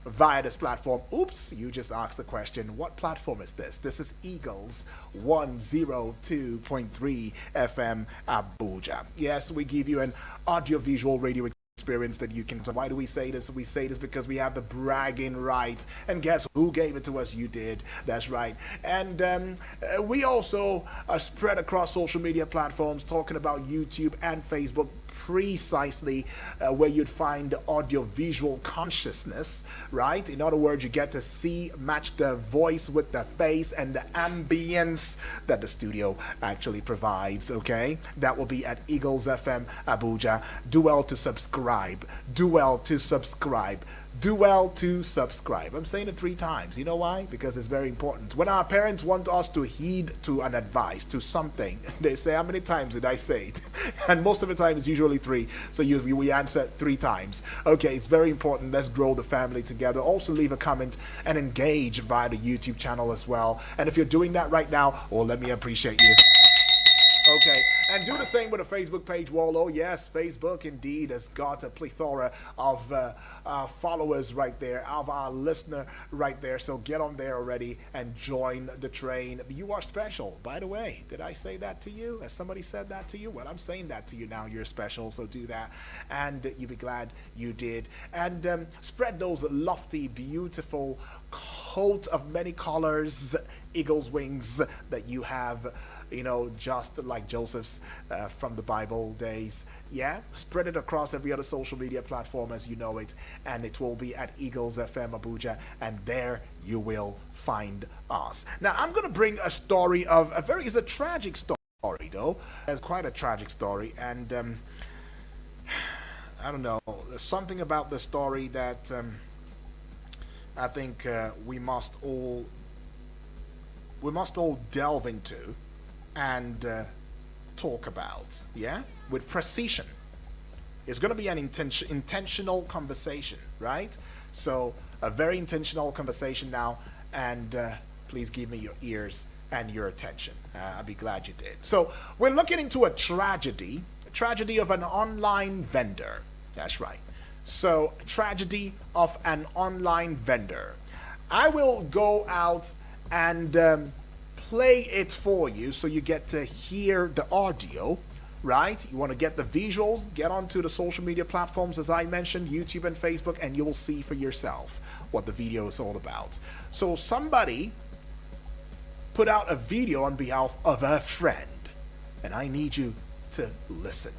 via this platform. Oops, you just asked the question, what platform is this? This is Eagles 102.3 FM Abuja. Yes, we give you an audio-visual radio experience that you can. Why do we say this? We say this because we have the bragging right. And guess who gave it to us? You did. That's right. And we also are spread across social media platforms, talking about YouTube and Facebook, precisely where you'd find audio-visual consciousness, right? In other words, you get to see, match the voice with the face and the ambience that the studio actually provides, okay? That will be at Eagles FM Abuja. Do well to subscribe. Do well to subscribe. Do well to subscribe. I'm saying it 3 times. You know why? Because it's very important. When our parents want us to heed to an advice, to something, they say, how many times did I say it? And most of the time it's usually 3. So we answer 3 times. Okay, it's very important. Let's grow the family together. Also leave a comment and engage via the YouTube channel as well. And if you're doing that right now, well, let me appreciate you. Okay, and do the same with the Facebook page, Wallo. Yes, Facebook indeed has got a plethora of followers right there, of our listener right there. So get on there already and join the train. You are special, by the way. Did I say that to you? Has somebody said that to you? Well, I'm saying that to you now. You're special, so do that, and you'll be glad you did. And spread those lofty, beautiful coat of many colors, eagle's wings that you have. You know, just like Joseph's from the Bible days. Yeah, spread it across every other social media platform as you know it, and it will be at Eagles FM Abuja, and there you will find us. Now, I'm going to bring a story of it's a tragic story, though. It's quite a tragic story, and I don't know, there's something about the story that I think we must all delve into and talk about, yeah, with precision. It's going to be an intentional conversation, right? So a very intentional conversation now, and please give me your ears and your attention. I'll be glad you did. So we're looking into a tragedy of an online vendor. That's right. So tragedy of an online vendor. I will go out and play it for you so you get to hear the audio, right? You want to get the visuals, get onto the social media platforms as I mentioned, YouTube and Facebook, and you will see for yourself what the video is all about. So somebody put out a video on behalf of a friend, and I need you to listen.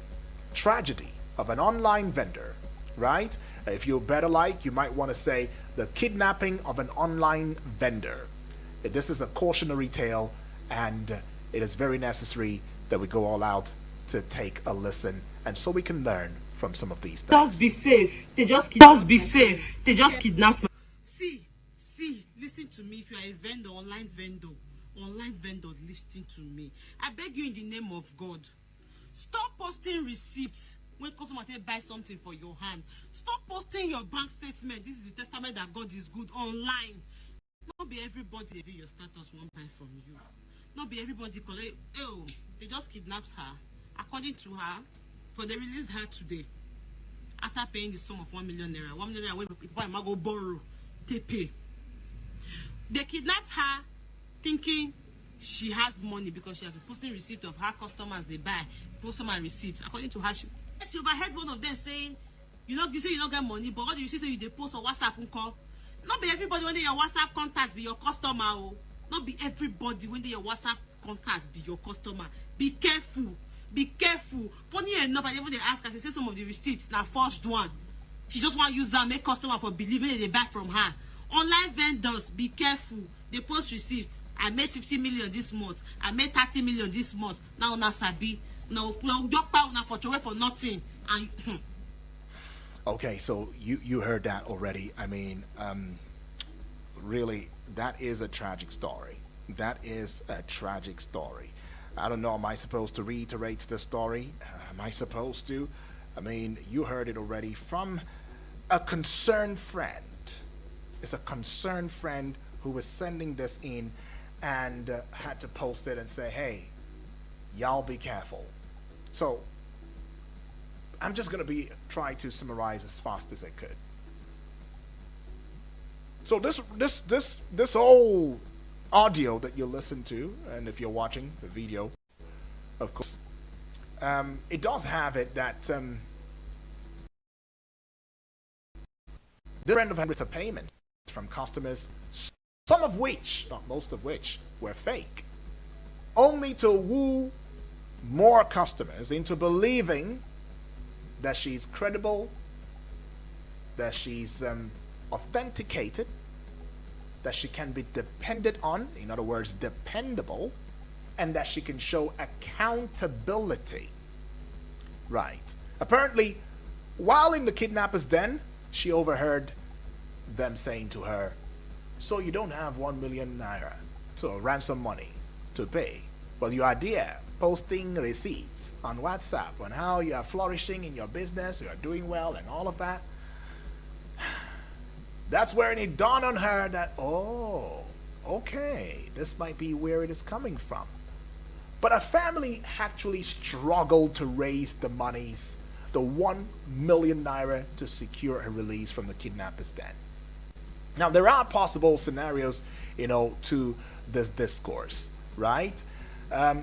Tragedy of an online vendor, right? If you're better like, you might want to say the kidnapping of an online vendor. This is a cautionary tale, and it is very necessary that we go all out to take a listen, and so we can learn from some of these things. Just be safe. They just kidnapped me. See, listen to me. If you are a vendor, online vendor, listen to me. I beg you in the name of God, stop posting receipts when customer buy something for your hand. Stop posting your bank statement. This is the testament that God is good online. Not be everybody view your status one buy from you. Not be everybody collect. Oh, they just kidnapped her. According to her, for they released her today after paying the sum of 1 million naira. 1 million naira when people might go borrow, they pay. They kidnapped her, thinking she has money because she has been posting receipt of her customers they buy, customer receipts. According to her, she overheard one of them saying, you say you don't get money, but what do you say? So you they post on WhatsApp and call. Not be everybody when they your WhatsApp contacts be your customer. Oh. Not be everybody when they your WhatsApp contacts be your customer. Be careful. Be careful. Funny enough, I even they ask her, she say some of the receipts now forged one. She just want to use that make customer for believing that they buy from her. Online vendors, be careful. They post receipts. I made 50 million this month. I made 30 million this month. Now na sabi. Now for nothing. And okay, so you heard that already. I mean, really, that is a tragic story. That is a tragic story. I don't know, am I supposed to reiterate the story? Am I supposed to? I mean, you heard it already from a concerned friend. It's a concerned friend who was sending this in and had to post it and say, hey, y'all be careful. So I'm just going to try to summarize as fast as I could. So this whole audio that you listen to, and if you're watching the video, of course, it does have it that this trend of hundreds of payments from customers, some of which, not most of which, were fake, only to woo more customers into believing that she's credible, that she's authenticated, that she can be depended on, in other words, dependable, and that she can show accountability. Right. Apparently, while in the kidnapper's den, she overheard them saying to her, "So you don't have 1 million naira to ransom money to pay, but you are there posting receipts on WhatsApp on how you are flourishing in your business, you are doing well and all of that." That's where it dawned on her that, oh, okay, this might be where it is coming from. But her family actually struggled to raise the monies, the 1 million naira, to secure her release from the kidnapper's den. Now, there are possible scenarios, to this discourse, right?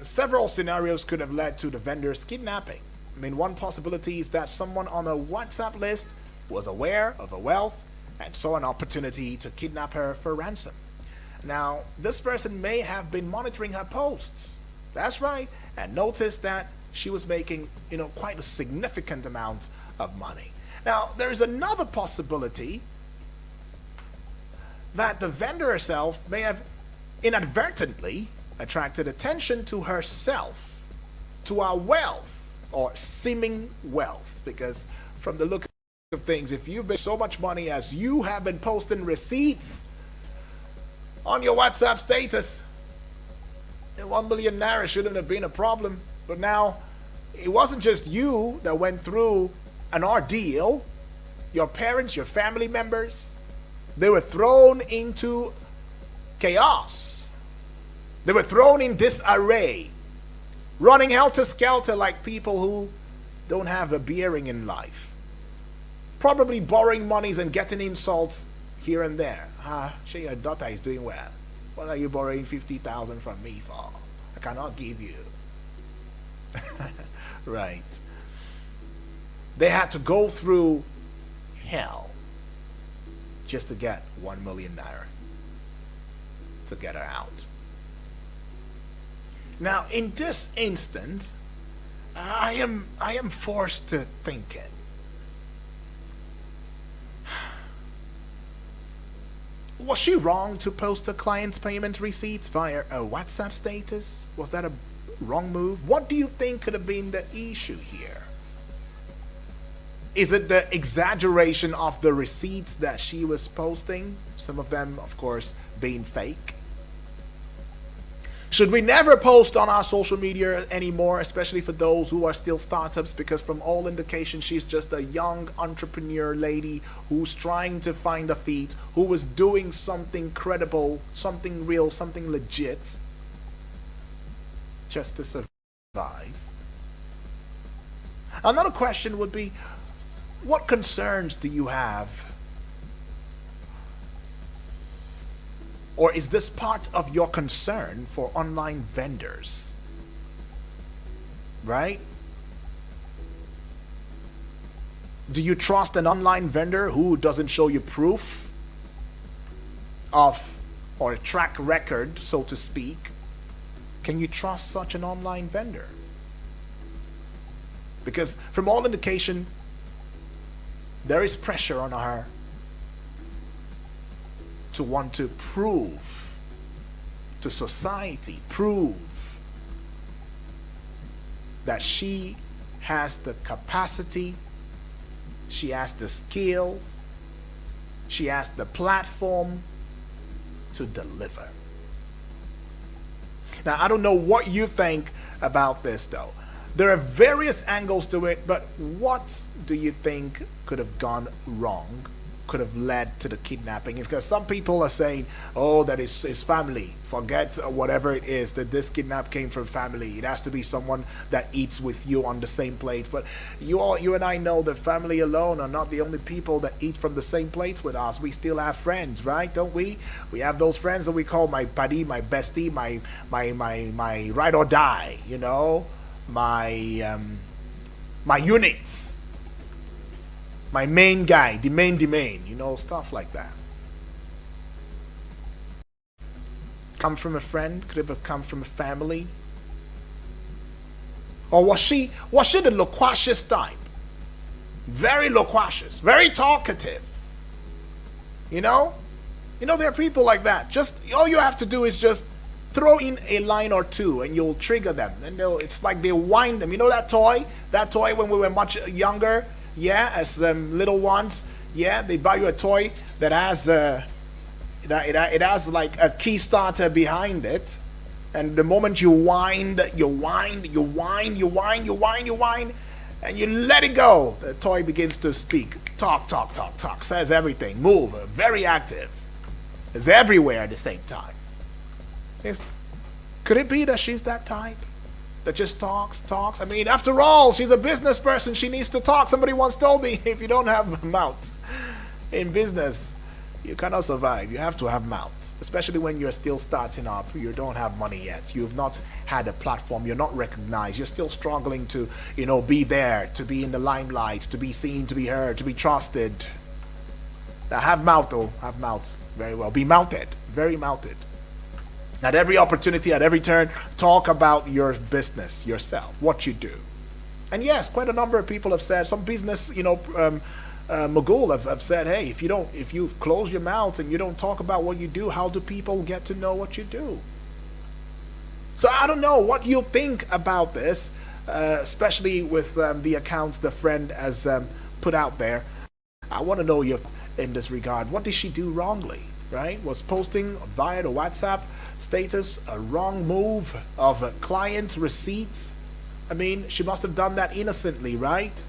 Several scenarios could have led to the vendor's kidnapping. I mean, one possibility is that someone on a WhatsApp list was aware of her wealth and saw an opportunity to kidnap her for ransom. Now, this person may have been monitoring her posts. That's right, and noticed that she was making, quite a significant amount of money. Now, there is another possibility that the vendor herself may have inadvertently attracted attention to herself, to her wealth or seeming wealth, because from the look of things, if you've made so much money as you have been posting receipts on your WhatsApp status, then 1 million naira shouldn't have been a problem. But now, it wasn't just you that went through an ordeal. Your parents, your family members, they were thrown into chaos. They were thrown in disarray, running helter-skelter like people who don't have a bearing in life. Probably borrowing monies and getting insults here and there. Sure, your daughter is doing well. What are you borrowing 50,000 from me for? I cannot give you. Right. They had to go through hell just to get 1 million naira to get her out. Now, in this instance, I am forced to thinking. Was she wrong to post a client's payment receipts via a WhatsApp status? Was that a wrong move? What do you think could have been the issue here? Is it the exaggeration of the receipts that she was posting? Some of them, of course, being fake. Should we never post on our social media anymore, especially for those who are still startups? Because from all indications, she's just a young entrepreneur lady who's trying to find her feet, who was doing something credible, something real, something legit, just to survive. Another question would be, what concerns do you have? Or is this part of your concern for online vendors? Right? Do you trust an online vendor who doesn't show you proof of, or a track record, so to speak? Can you trust such an online vendor? Because from all indication, there is pressure on her to want to prove to society, prove that she has the capacity, she has the skills, she has the platform to deliver. Now, I don't know what you think about this though. There are various angles to it, but what do you think could have gone wrong could have led to the kidnapping. Because some people are saying, oh, that is family. Forget whatever it is, that this kidnap came from family. It has to be someone that eats with you on the same plate. But you and I know that family alone are not the only people that eat from the same plate with us. We still have friends, right? Don't we? We have those friends that we call my buddy, my bestie, my ride or die, you know, my units, my main guy, the main, you know, stuff like that. Come from a friend? Could it have come from a family? Or was she the loquacious type? Very loquacious, very talkative. You know? You know, there are people like that. Just all you have to do is just throw in a line or two and you'll trigger them. And it's like they wind them. You know that toy? That toy when we were much younger? Yeah, as little ones. Yeah, they buy you a toy that has it has like a key starter behind it. And the moment you wind, and you let it go, the toy begins to speak. Talk, says everything, move, very active. Is everywhere at the same time. Could it be that she's that type? That just talks? I mean, after all, she's a business person. She needs to talk. Somebody once told me, if you don't have a mouth in business, you cannot survive. You have to have mouth, especially when you're still starting up. You don't have money yet. You've not had a platform. You're not recognized. You're still struggling to, you know, be there, to be in the limelight, to be seen, to be heard, to be trusted. Now, have mouth, though. Have mouths. Very well. Be mounted. Very mounted. At every opportunity, at every turn, talk about your business, yourself, what you do. And yes, quite a number of people have said, some business, you know, mogul have said, hey, if you close your mouth and you don't talk about what you do, how do people get to know what you do? So I don't know what you think about this, especially with the accounts the friend has put out there. I want to know you in this regard. What did she do wrongly? Right? Was posting via the WhatsApp status a wrong move of client receipts? I mean, she must have done that innocently, right?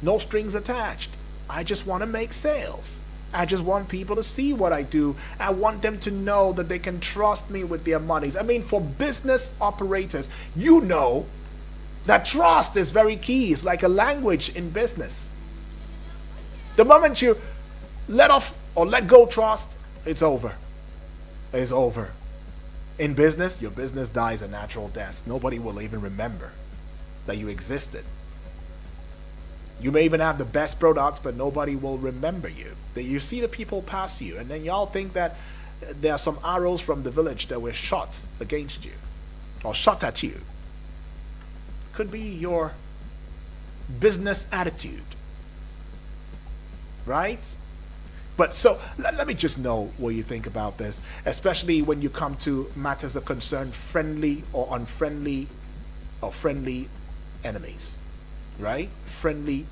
No strings attached. I just want to make sales. I just want people to see what I do. I want them to know that they can trust me with their monies. I mean, for business operators, you know that trust is very key. It's like a language in business. The moment you let off or let go trust, it's over. It's over. In business, your business dies a natural death. Nobody will even remember that you existed. You may even have the best products, but nobody will remember you. That you see the people pass you, and then y'all think that there are some arrows from the village that were shot against you or shot at you. Could be your business attitude, right? But so let me just know what you think about this, especially when you come to matters that concern friendly or unfriendly or friendly enemies, right? Friendly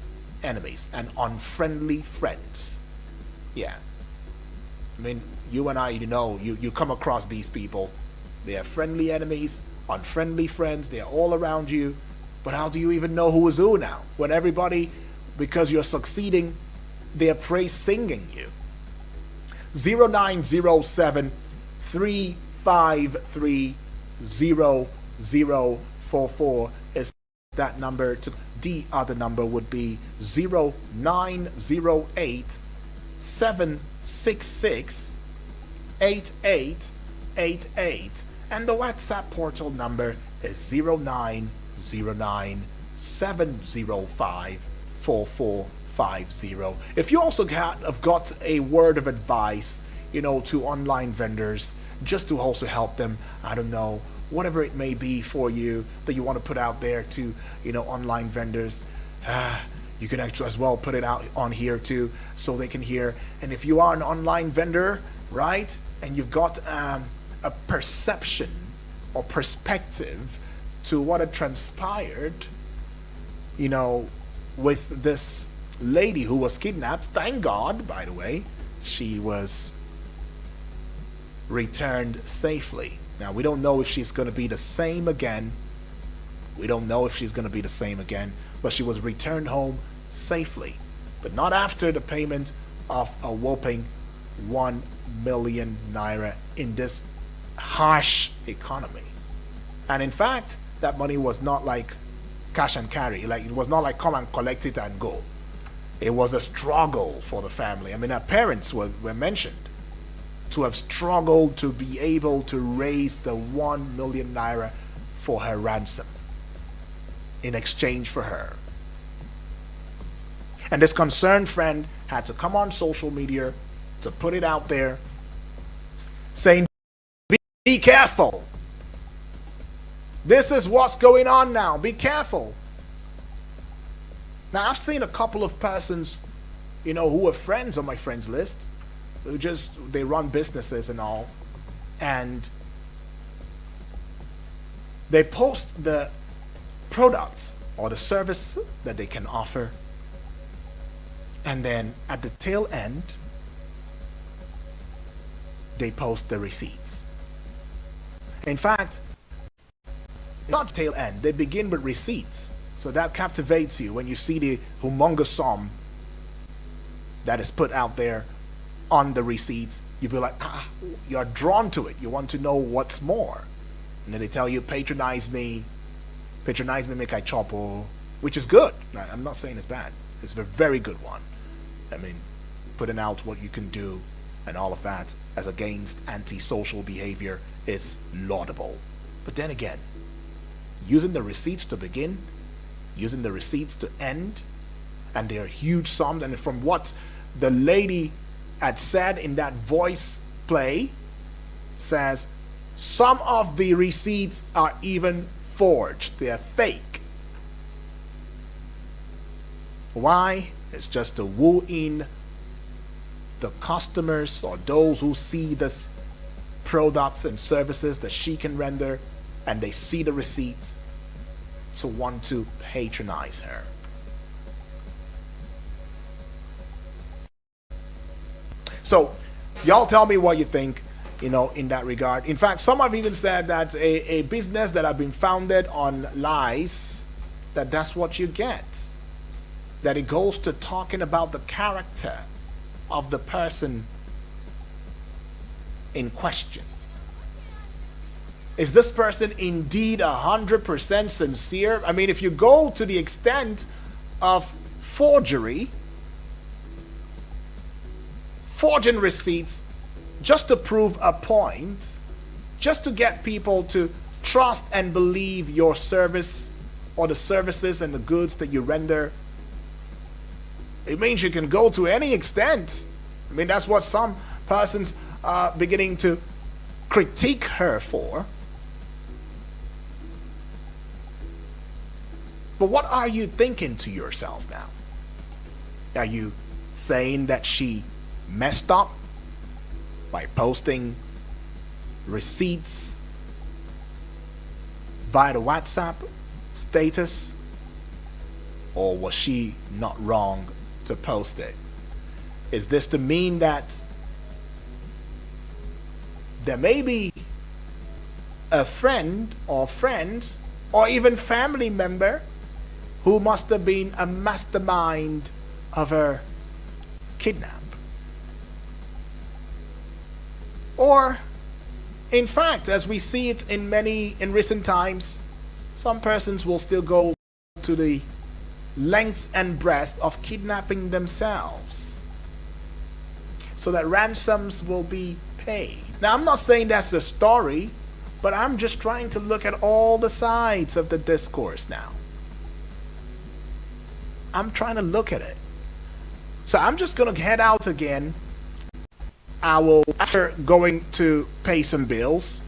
enemies and unfriendly friends. Yeah. I mean, you and I, you know, you come across these people. They are friendly enemies, unfriendly friends. They are all around you. But how do you even know who is who now? When everybody, because you're succeeding, they are praise singing you. 0907 353 0044 is that number. The other number would be 0908 766 8888, and the WhatsApp portal number is 0909 705 4450. If you also have got a word of advice, you know, to online vendors, just to also help them, I don't know, whatever it may be for you that you want to put out there to, you know, online vendors, you can actually as well put it out on here too, so they can hear. And if you are an online vendor, right, and you've got a perception or perspective to what had transpired, you know, with this lady who was kidnapped. Thank God, by the way, she was returned safely. Now, we don't know if she's going to be the same again. We don't know if she's going to be the same again, but she was returned home safely, but not after the payment of a whopping 1 million naira in this harsh economy. And in fact, that money was not like cash and carry. Like, it was not like come and collect it and go. It was a struggle for the family. I mean, her parents were mentioned to have struggled to be able to raise the 1 million naira for her ransom in exchange for her. And this concerned friend had to come on social media to put it out there saying, be careful. This is what's going on now. Be careful. Now, I've seen a couple of persons, who are friends on my friends list, who they run businesses and all, and they post the products or the service that they can offer, and then at the tail end, they post the receipts. In fact, not tail end, they begin with receipts. So that captivates you when you see the humongous sum that is put out there on the receipts. You'll be like, you're drawn to it. You want to know what's more. And then they tell you, patronize me, make I chop, which is good. I'm not saying it's bad. It's a very good one. I mean, putting out what you can do and all of that as against antisocial behavior is laudable. But then again, using the receipts to begin, using the receipts to end, and they're huge sums. And from what the lady had said in that voice play, says some of the receipts are even forged. They are fake. Why? It's just to woo in the customers or those who see this products and services that she can render, and they see the receipts, to want to patronize her. So y'all tell me what you think, in that regard. In fact, some have even said that a business that have been founded on lies, that's what you get. That it goes to talking about the character of the person in question. Is this person indeed 100% sincere? I mean, if you go to the extent of forging receipts just to prove a point, just to get people to trust and believe your service or the services and the goods that you render, it means you can go to any extent. I mean, that's what some persons are beginning to critique her for. But what are you thinking to yourself now? Are you saying that she messed up by posting receipts via the WhatsApp status? Or was she not wrong to post it? Is this to mean that there may be a friend or friends or even family member who must have been a mastermind of her kidnap? Or, in fact, as we see it in recent times, some persons will still go to the length and breadth of kidnapping themselves so that ransoms will be paid. Now, I'm not saying that's the story, but I'm just trying to look at all the sides of the discourse now. I'm trying to look at it. So I'm just going to head out again. I will, after going to pay some bills,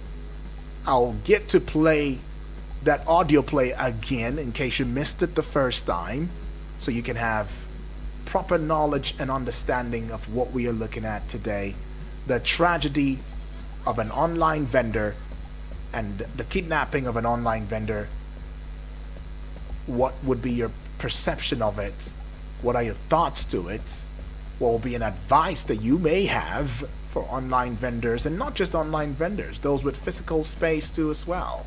I'll get to play that audio play again in case you missed it the first time, so you can have proper knowledge and understanding of what we are looking at today. The tragedy of an online vendor and the kidnapping of an online vendor. What would be your perception of it? What are your thoughts to it? What will be an advice that you may have for online vendors, and not just online vendors, those with physical space too as well,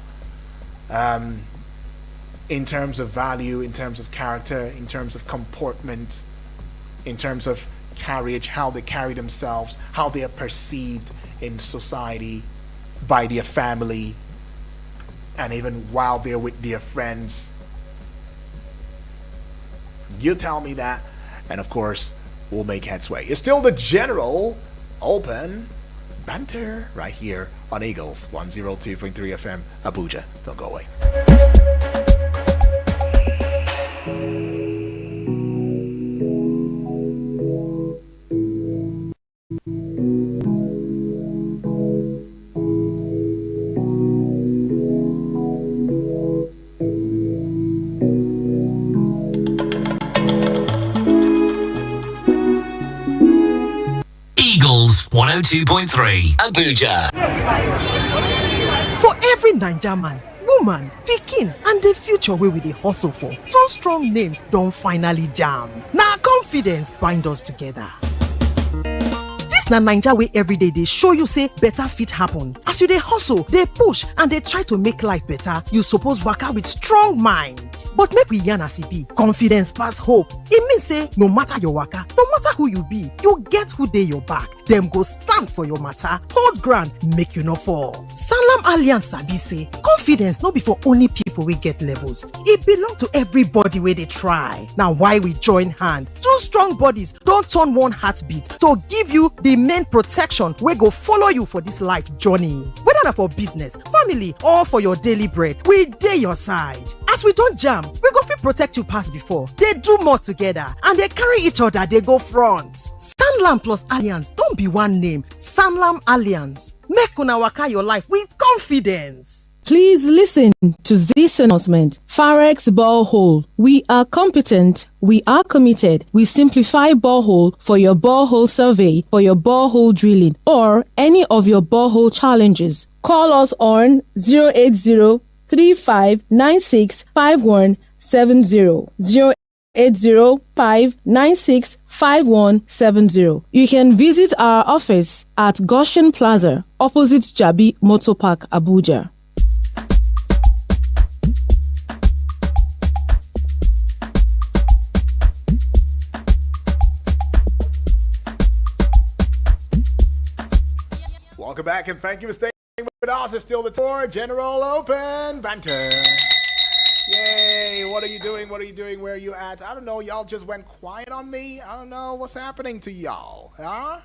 in terms of value, in terms of character, in terms of comportment, in terms of carriage, how they carry themselves, how they are perceived in society by their family, and even while they're with their friends. You tell me that, and of course, we'll make headway. It's still the general open banter right here on Eagles 102.3 FM Abuja. Don't go away. Eagles 102.3 Abuja. For every Naija man, woman, pikin and the future wey we dey hustle for, two strong names don finally jam. Na confidence bind us together. Dis na Naija wey everyday dey show you say better fit happen. As you dey hustle, dey push and dey try to make life better, you suppose waka with strong mind. But make we yarn as e be, confidence pass hope. E mean say no matter your waka, no matter who you be, you get who dey your back. Dem go stand for your matter, hold ground, make you no fall. Sanlam Alliance sabi say confidence no be for only people wey get levels. E belong to everybody wey dey try. Na why we join hand. Two strong bodies don turn one heartbeat to give you the main protection wey go follow you for this life journey. Whether na for business, family or for your daily bread, we dey your side. As we don jam, we go fit protect you pass before. Dey do more together and dey carry each other dey go front. Sanlam plus Alliance don be one name. Sanlam Alliance. Make una waka your life with confidence. Please listen to this announcement. Farex Borehole. We are competent. We are committed. We simplify borehole for your borehole survey, for your borehole drilling, or any of your borehole challenges. Call us on 080-3596-5170. 080-596-5170. You can visit our office at Goshen Plaza, opposite Jabi Motor Park, Abuja. Welcome back and thank you for staying with us. It's still the tour General Open Banter. Yay, what are you doing? What are you doing? Where are you at? I don't know, y'all just went quiet on me. I don't know what's happening to y'all, huh?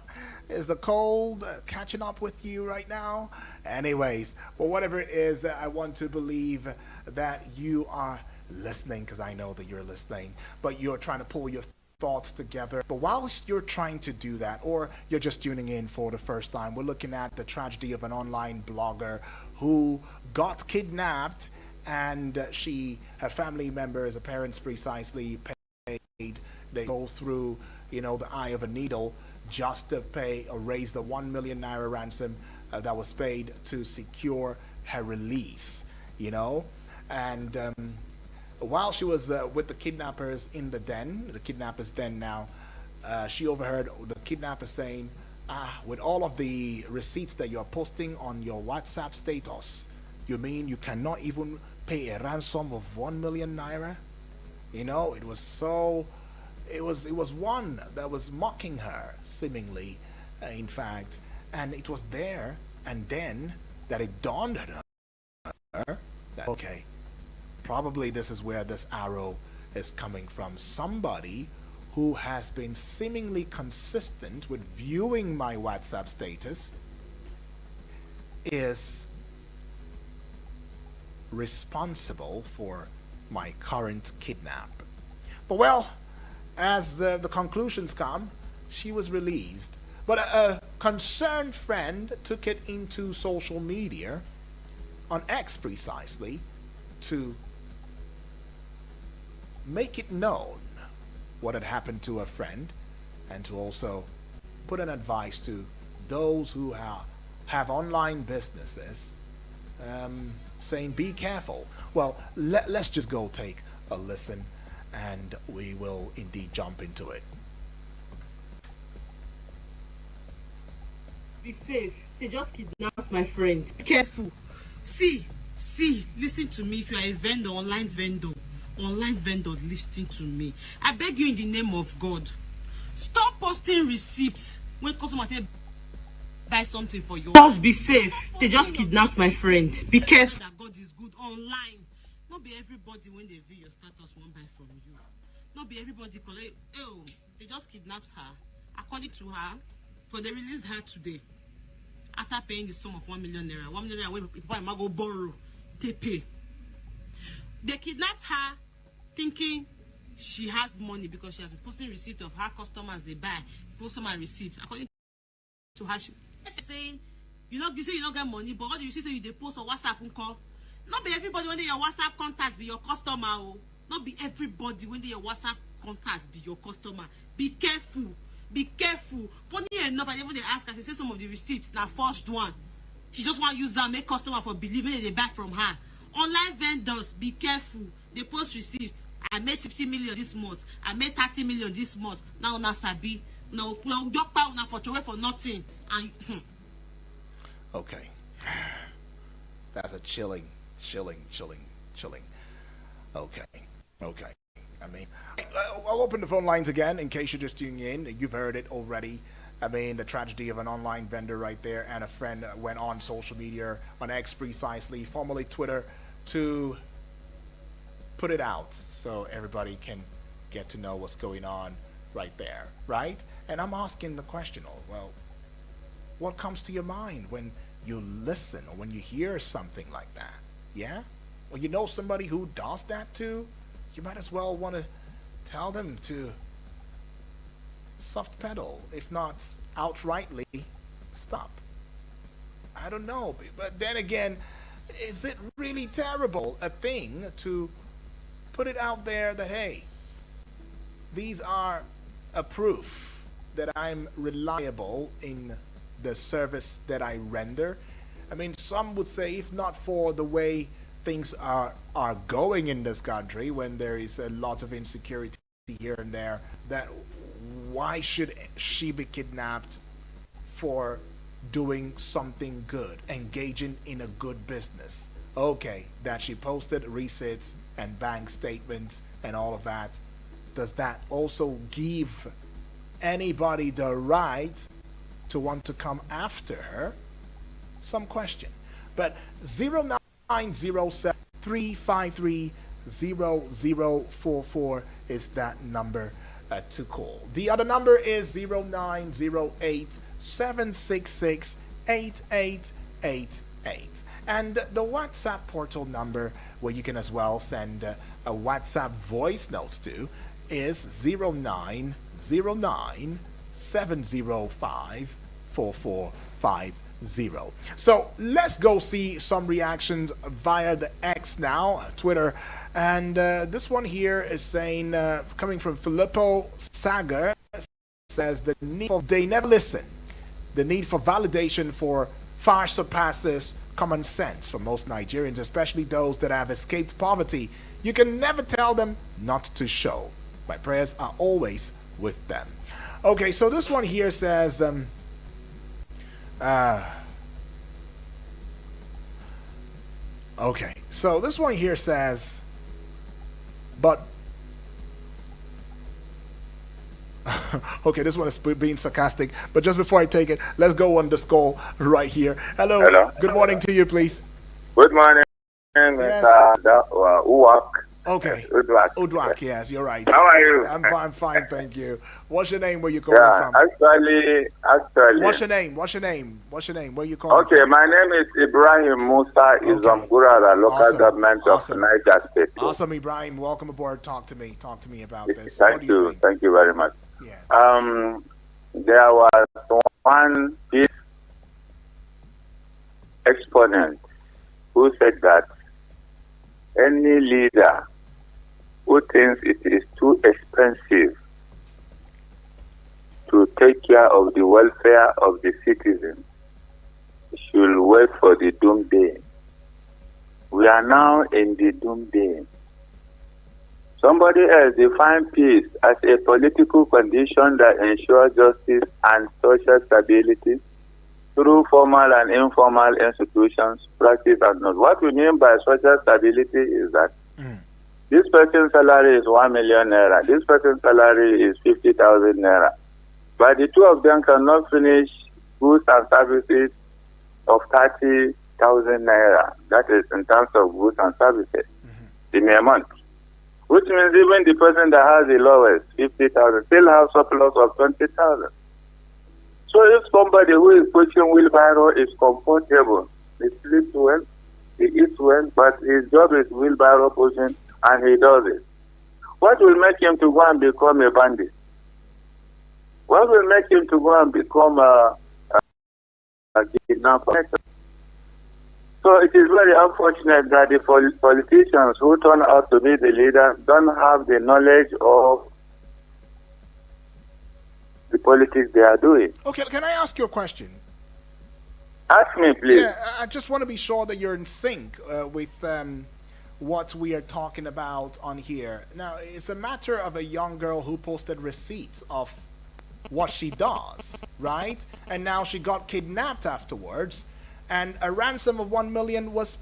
Is the cold catching up with you right now? Anyways, but whatever it is, I want to believe that you are listening, because I know that you're listening, but you're trying to pull your thoughts together. But whilst you're trying to do that, or you're just tuning in for the first time, we're looking at the tragedy of an online blogger who got kidnapped, and her family members, her parents precisely, paid. They go through, the eye of a needle just to pay or raise the 1 million naira ransom that was paid to secure her release. And while she was with the kidnappers in the kidnappers' den now, she overheard the kidnapper saying, with all of the receipts that you're posting on your WhatsApp status, you mean you cannot even pay a ransom of 1 million naira? It was one that was mocking her, seemingly, in fact, and it was there and then that it dawned on her that, okay, probably this is where this arrow is coming from. Somebody who has been seemingly consistent with viewing my WhatsApp status is responsible for my current kidnap. But well, as the conclusions come, she was released. But a concerned friend took it into social media, on X precisely, to make it known what had happened to a friend, and to also put an advice to those who have online businesses, saying be careful. Well, let's just go take a listen, and we will indeed jump into it. Be safe. They just kidnapped my friend. Be careful. See, listen to me. If you are a vendor, online vendor, listen to me. I beg you in the name of God. Stop posting receipts when customer buy something for you. Just be safe. They just kidnapped my friend. Be careful. That God is good online. Not be everybody when they view your status won't buy from you. Not be everybody collect. Oh, they just kidnapped her. According to her, for they released her today. After paying the sum of 1 million naira. 1 million naira when people might go borrow, they pay. They kidnapped her thinking she has money because she has been posting receipt of her customers they buy, customer receipts. According to her, she's saying you say you don't get money, but what do you see? So you they post on WhatsApp and call. Not be everybody when they your WhatsApp contacts be your customer. Oh. Not be everybody when they your WhatsApp contacts be your customer. Be careful. Be careful. Funny enough, I even they ask her, she say some of the receipts now forged one. She just want to use that make customer for believing that they buy from her. Online vendors, be careful. They post receipts. I made 50 million this month. I made 30 million this month. Now na sabi. Now now for nothing. And okay. That's a chilling. Okay. I mean, I'll open the phone lines again in case you're just tuning in. You've heard it already. I mean, the tragedy of an online vendor right there, and a friend went on social media, on X precisely, formerly Twitter, to put it out so everybody can get to know what's going on right there, right? And I'm asking the question, well, what comes to your mind when you listen or when you hear something like that? Yeah? Or you know somebody who does that too? You might as well want to tell them to soft pedal, if not outrightly stop. I don't know, but then again, is it really terrible a thing to put it out there that, hey, these are a proof that I'm reliable in the service that I render? I mean, some would say, if not for the way things are going in this country, when there is a lot of insecurity here and there, that why should she be kidnapped for doing something good, engaging in a good business? Okay, that she posted receipts and bank statements and all of that, does that also give anybody the right to want to come after her? Some question. But 0907-353-0044 is that number to call. The other number is 0908-766-8888. And the WhatsApp portal number, where you can as well send a WhatsApp voice notes to, is 0909-705-4450. So let's go see some reactions via the X now, Twitter. And this one here is saying, coming from Filippo Sager, says the need for, they never listen. The need for validation for far surpasses common sense for most Nigerians, especially those that have escaped poverty. You can never tell them not to show. My prayers are always with them. Okay, so this one here says, okay, so this one here says, but okay, this one is being sarcastic, but just before I take it, let's go on the call right here. Hello. Good morning to you, please. Good morning, Yes. Uwak. Okay. Udwak. Udwak, yes, you're right. How are you? I'm fine, thank you. What's your name? Where you calling from? Actually. What's your name? Where you calling Okay, from? my name is Ibrahim Musa Izamgura, the local government of Niger State. Awesome, Ibrahim. Welcome aboard. Talk to me about this. Thank you. Think? Thank you very much. Yeah. There was one big exponent who said that any leader who thinks it is too expensive to take care of the welfare of the citizens should wait for the doomsday. We are now in the doomsday. Somebody else defined peace as a political condition that ensures justice and social stability through formal and informal institutions, practice and not. What we mean by social stability is that this person's salary is 1 million naira, this person's salary is 50,000 naira. but the two of them cannot finish goods and services of 30,000 naira. That is in terms of goods and services in a month. Which means even the person that has the lowest, 50,000, still has surplus of 20,000. So if somebody who is pushing wheelbarrow is comfortable, he sleeps well, he eats well, but his job is wheelbarrow pushing and he does it, what will make him to go and become a bandit? What will make him to go and become a kidnapper? So it is very unfortunate that the politicians who turn out to be the leader don't have the knowledge of the politics they are doing. Okay, can I ask you a question? Ask me, please. Yeah, I just want to be sure that you're in sync with what we are talking about on here. Now, it's a matter of a young girl who posted receipts of what she does, right? And now she got kidnapped afterwards, and a ransom of 1 million was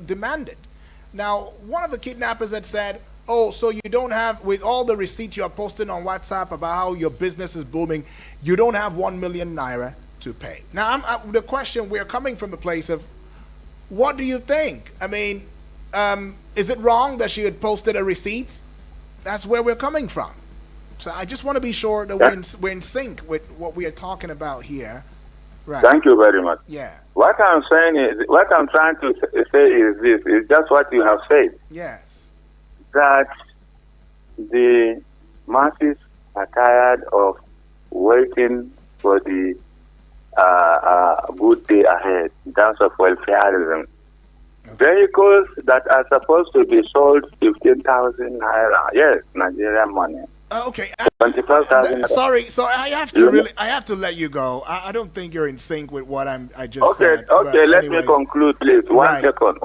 demanded. Now, one of the kidnappers had said, "Oh, so you don't have, with all the receipts you are posting on WhatsApp about how your business is booming, you don't have 1 million naira to pay." Now, the question, we're coming from a place of, what do you think? I mean, is it wrong that she had posted a receipt? That's where we're coming from. So I just want to be sure that we're in sync with what we are talking about here. Right. Thank you very much. Yeah. What I'm saying is, what I'm trying to say is this, is just what you have said. Yes. That the masses are tired of waiting for the good day ahead in terms of welfareism. Okay. Vehicles that are supposed to be sold 15,000 naira, yes, Nigerian money. Okay. 25,000. Sorry, I have to let you go. I don't think you're in sync with what I just said. Okay, let me conclude, please. One second.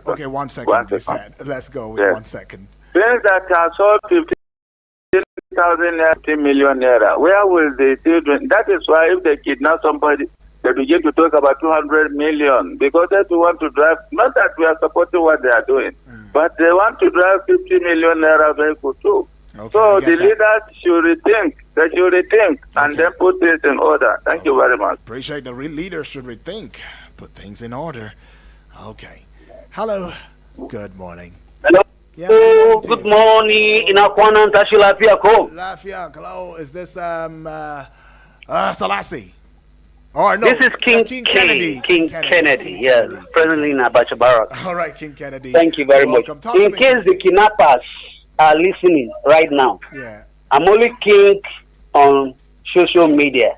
Okay, 1 second. Let's go with 1 second. Things that are sold 15,000 naira, 15 million naira, where will the children? That is why if they kidnap somebody, they begin to talk about 200 million, because they want to drive, not that we are supporting what they are doing, but they want to drive 50 million naira vehicle too. Okay, so the leaders should rethink. They should rethink and then put this in order. Thank you very much. Appreciate the leaders should rethink, put things in order. Okay. Hello. Good morning. Hello. Yes, good morning. Inakwana Ntashi Lafiako. Lafiak. Hello. Is this Selassie? Or no? This is King Kennedy. King Kennedy. Yes. Presently in Abacha Barracks. All right, King Kennedy. Thank you very much. In case the kidnappers are listening right now, I'm only king on social media.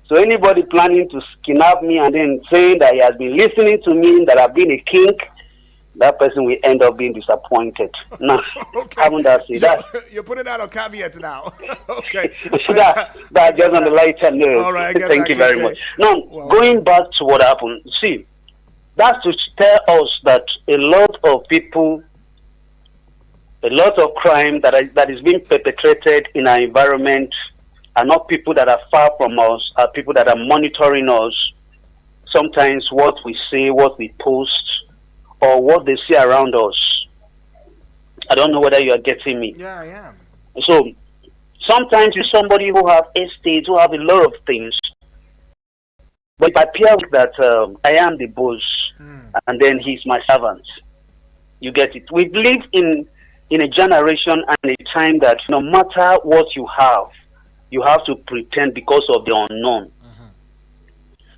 So anybody planning to kidnap me and then saying that he has been listening to me, that I've been a king, that person will end up being disappointed. No, okay. Haven't that said that? You're putting that on caveat now. Okay. That just on the lighter note. All right, thank you very much. Now, going back to what happened, see, that's to tell us that a lot of people, a lot of crime that is being perpetrated in our environment are not people that are far from us, are people that are monitoring us. Sometimes what we say, what we post, or what they see around us. I don't know whether you are getting me. Yeah, I am. So sometimes you're somebody who have estates, who have a lot of things, but it appears that I am the boss, and then he's my servant. You get it? We live in a generation and a time that no matter what you have to pretend because of the unknown.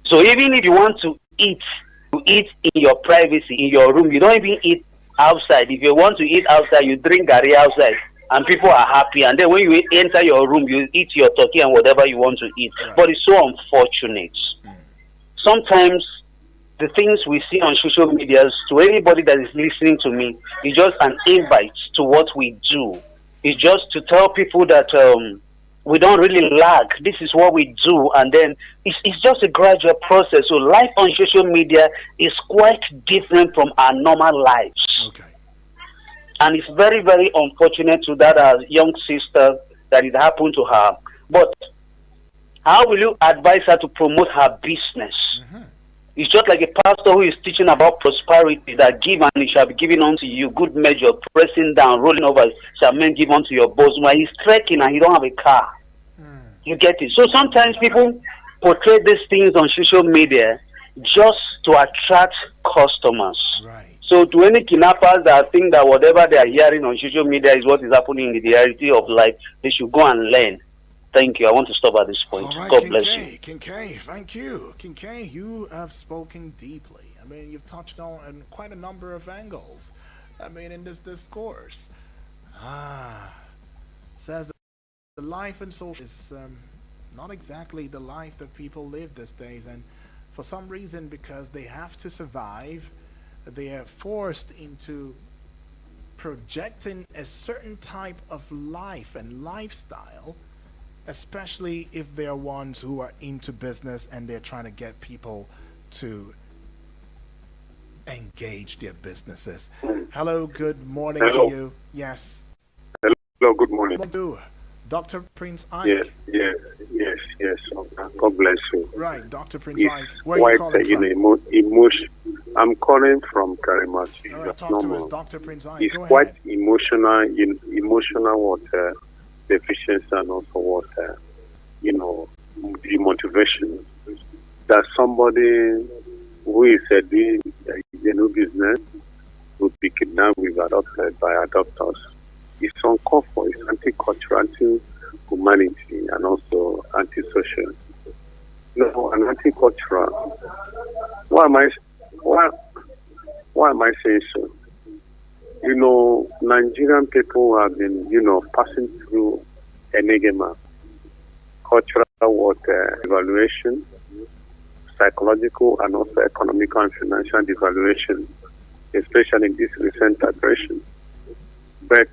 So even if you want to eat, you eat in your privacy, in your room. You don't even eat outside. If you want to eat outside, you drink garri outside, and people are happy. And then when you enter your room, you eat your turkey and whatever you want to eat. Right. But it's so unfortunate. Sometimes the things we see on social media, to anybody that is listening to me, is just an invite to what we do. It's just to tell people that we don't really lag. This is what we do, and then it's just a gradual process. So life on social media is quite different from our normal lives. Okay. And it's very, very unfortunate to that young sister that it happened to her. But how will you advise her to promote her business? It's just like a pastor who is teaching about prosperity, that give and it shall be given unto you, good measure, pressing down, rolling over, shall men give unto your bosom. While he's trekking and he don't have a car. You get it? So sometimes people portray these things on social media just to attract customers. Right. So to any kidnappers that think that whatever they are hearing on social media is what is happening in the reality of life, they should go and learn. Thank you. I want to stop at this point. All right, God bless you. Kincaid, thank you. Kincaid, you have spoken deeply. I mean, you've touched on quite a number of angles. I mean, in this discourse. Says that the life in social is not exactly the life that people live these days. And for some reason, because they have to survive, they are forced into projecting a certain type of life and lifestyle, especially if they're ones who are into business and they're trying to get people to engage their businesses. Hello, good morning to you. Yes. Hello, good morning. Dr. Prince Ike. Yes. God bless you. Right, Dr. Prince Ike. Where are you calling from? Emotion. I'm calling from Karimati. All right, talk to us, Dr. Prince Ike. It's Go quite ahead. emotional deficiency and also the motivation that somebody who is doing a new business would be kidnapped with adopted by adopters. It's uncalled for. It's anti-cultural, anti-humanity, and also anti-social. No, and anti-cultural. Why am I saying so? Nigerian people have been, passing through enigma, cultural evaluation, psychological and also economical and financial devaluation, especially in this recent aggression. But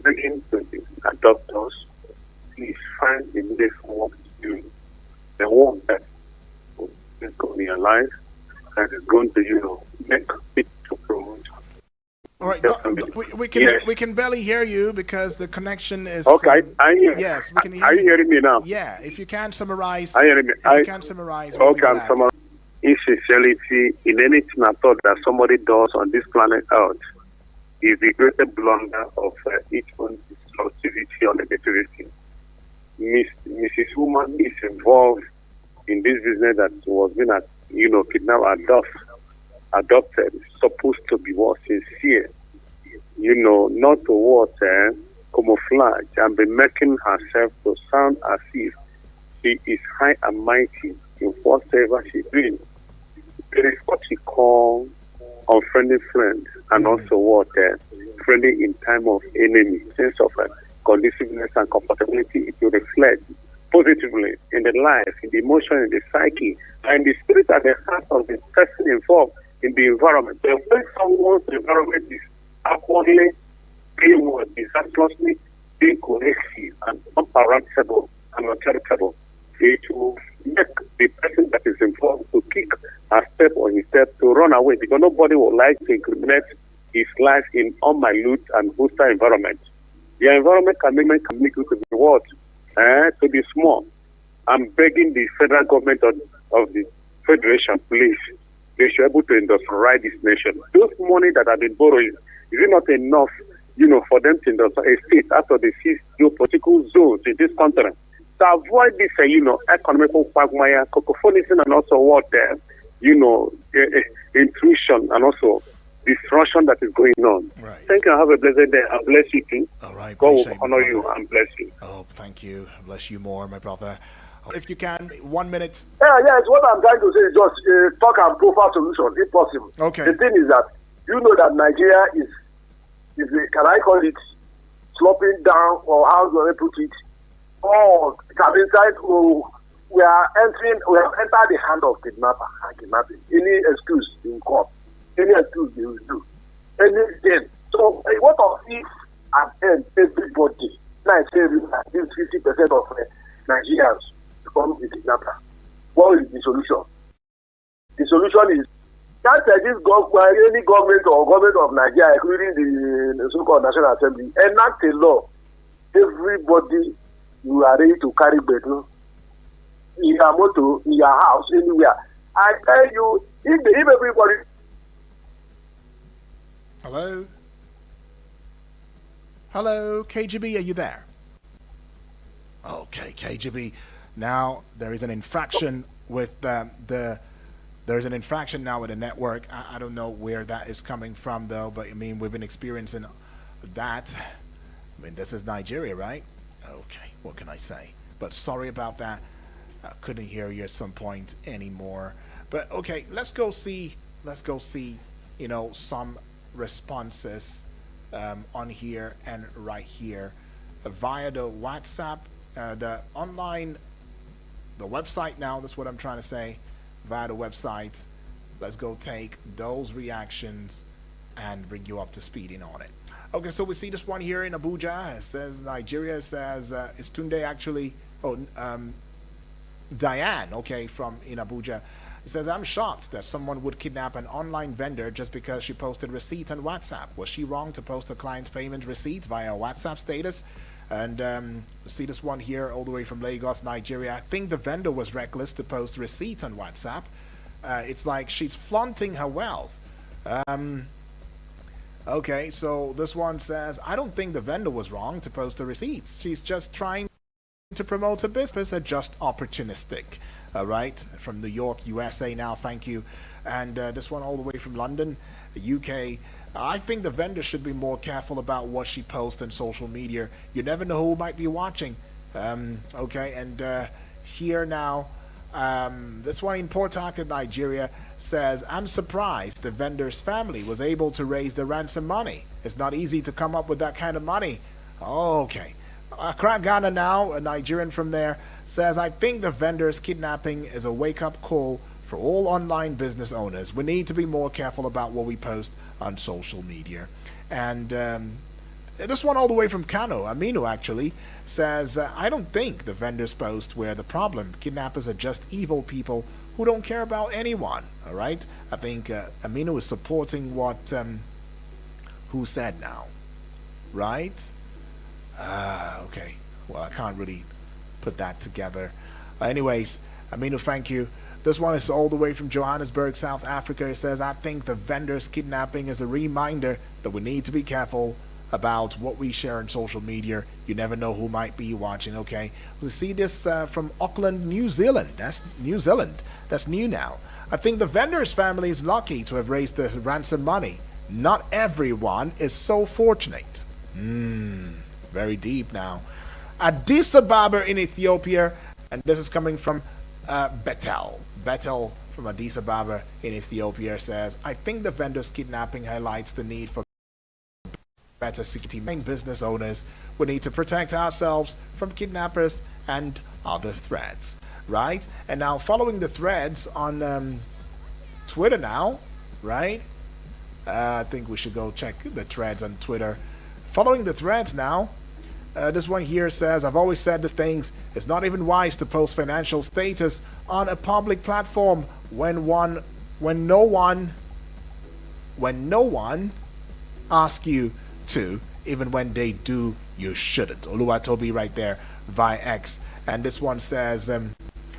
begging to the adopters, please find a way for work to do. The work that is going to be alive, that is going to, make it to promote. All right, we can barely hear you because the connection is. Okay, I hear. Yes, we can hear. Are you hearing me now? Yeah, if you can summarize. I hear me. If you can summarize. We'll okay, I'm summarizing. Insincerity in anything at all that somebody does on this planet Earth is the greatest blunder of each one's destructivity or negativity. Mrs. Woman is involved in this business that was being, kidnapped, adopted, supposed to be what sincere, not to what camouflage and be making herself to sound as if she is high and mighty in whatever she's doing. There is what she call unfriendly friends and also what friendly in time of enemy, sense of conduciveness and comfortability to reflect positively in the life, in the emotion, in the psyche, and the spirit at the heart of the person involved in the environment. But when someone's environment is upwardly, being disastrously, being cohesive and unpalatable and uncharitable, it will make the person that is involved to kick a step or his step to run away, because nobody would like to incriminate his life in unminute and hostile environment. The environment can make you to be what? To be small. I'm begging the federal government of the federation, please, they should be able to industrialize this nation. Those money that have been borrowing, is it not enough, for them to industrialize a state out of the 6 geopolitical zones in this continent? To avoid this, economical quagmire, cacophonism, and also what, intrusion and also destruction that is going on. Right. Thank you. Have a blessed day. And bless you too. All right. God will honor you and bless you. Oh, thank you. Bless you more, my brother. If you can, 1 minute. Yes, what I'm trying to say is just talk and profile solution, if possible. Okay. The thing is that that Nigeria is can I call it sloping down, or how do I put it? Oh, inside. We have entered the hand of kidnapper and kidnapping. Any excuse in court, any excuse they will do, anything. So what of if at the end everybody, like say this 50% of Nigerians become a kidnapper? What is the solution? The solution is that any government or government of Nigeria, including the so-called National Assembly, enact a law. Everybody, you are ready to carry bedroom in your motor, in your house, anywhere. I tell you, if everybody. Hello, KGB, are you there? Okay, KGB. Now there is an infraction with there's an infraction now with the network. I don't know where that is coming from though, but I mean we've been experiencing that. I mean this is Nigeria, right? Okay, what can I say? But sorry about that. I couldn't hear you at some point anymore. But okay, let's go see, you know, some responses on here and right here via the WhatsApp, the online, the website now. That's what I'm trying to say. Via the website. Let's go take those reactions and bring you up to speed on it. Okay, so we see this one here in Abuja. It says Nigeria. It says is Tunde actually? Oh, Diane. Okay, from in Abuja. It says, I'm shocked that someone would kidnap an online vendor just because she posted receipt on WhatsApp. Was she wrong to post a client's payment receipt via WhatsApp status? And see this one here all the way from Lagos, Nigeria. I think the vendor was reckless to post receipt on WhatsApp. It's like she's flaunting her wealth. Okay, so this one says, I don't think the vendor was wrong to post the receipts. She's just trying to promote a business, are just opportunistic. Right, from New York, USA now, thank you. And this one all the way from London, UK. I think the vendor should be more careful about what she posts on social media. You never know who might be watching. Okay, and here now, this one in Port Harcourt, Nigeria says, I'm surprised the vendor's family was able to raise the ransom money. It's not easy to come up with that kind of money. Okay. Accra, Ghana now, a Nigerian from there, says, I think the vendor's kidnapping is a wake-up call for all online business owners. We need to be more careful about what we post on social media. And this one all the way from Kano, Aminu actually, says, I don't think the vendor's posts were the problem. Kidnappers are just evil people who don't care about anyone, all right? I think Aminu is supporting what, who said now, right? Okay. Well, I can't really put that together. Anyways, Aminu, thank you. This one is all the way from Johannesburg, South Africa. It says, I think the vendor's kidnapping is a reminder that we need to be careful about what we share on social media. You never know who might be watching. Okay. We see this from Auckland, New Zealand. That's New Zealand. That's new now. I think the vendor's family is lucky to have raised the ransom money. Not everyone is so fortunate. Very deep now. Addis Ababa in Ethiopia, and this is coming from Betel. Betel from Addis Ababa in Ethiopia says, I think the vendor's kidnapping highlights the need for better security. Main business owners, we need to protect ourselves from kidnappers and other threats, right? And now following the threads on Twitter now, right? I think we should go check the threads on Twitter. Following the threads now, this one here says, I've always said these things. It's not even wise to post financial status on a public platform when no one asks you to. Even when they do, you shouldn't. Oluwatobi right there via X. And this one says,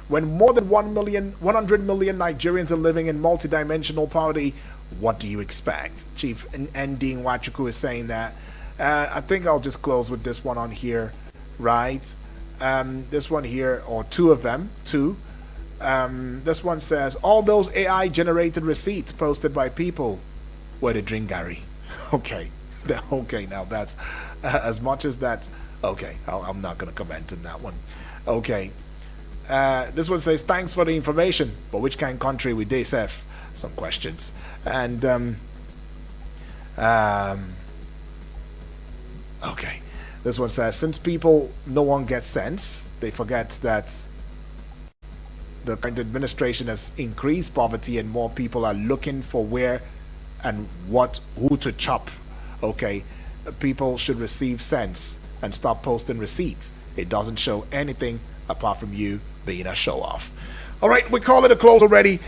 when more than 100 million Nigerians are living in multidimensional poverty, what do you expect? Chief Nding Wachuku is saying that. I think I'll just close with this one on here, right? This one here, or two of them, this one says, all those AI generated receipts posted by people were to drink Gary. Okay, okay, now that's as much as that. Okay, I'm not going to comment on that one. Okay, this one says, thanks for the information, but which kind of country we dey safe? Some questions. And okay, this one says, since no one gets sense, they forget that the current administration has increased poverty and more people are looking for where and who to chop. Okay, people should receive sense and stop posting receipts. It doesn't show anything apart from you being a show off. All right, we call it a close already.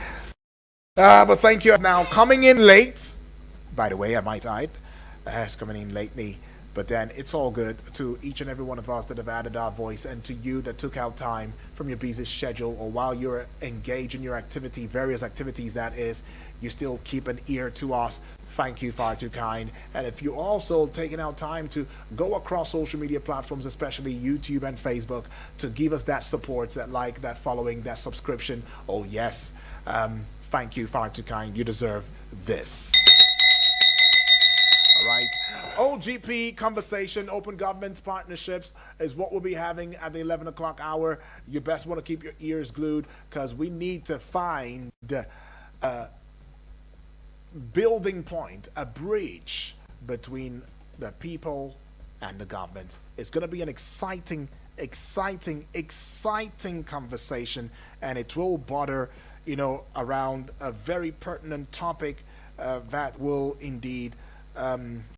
But thank you. Now, coming in late, by the way, I might add, it's coming in lately. But then it's all good to each and every one of us that have added our voice, and to you that took out time from your busy schedule, or while you're engaged in your activity, various activities that is, you still keep an ear to us. Thank you, far too kind. And if you're also taking out time to go across social media platforms, especially YouTube and Facebook, to give us that support, that like, that following, that subscription, oh yes, thank you, far too kind. You deserve this. All right. OGP conversation, open government partnerships, is what we'll be having at the 11 o'clock hour. You best want to keep your ears glued, because we need to find a building point, a bridge between the people and the government. It's going to be an exciting conversation, and it will border, around a very pertinent topic that will indeed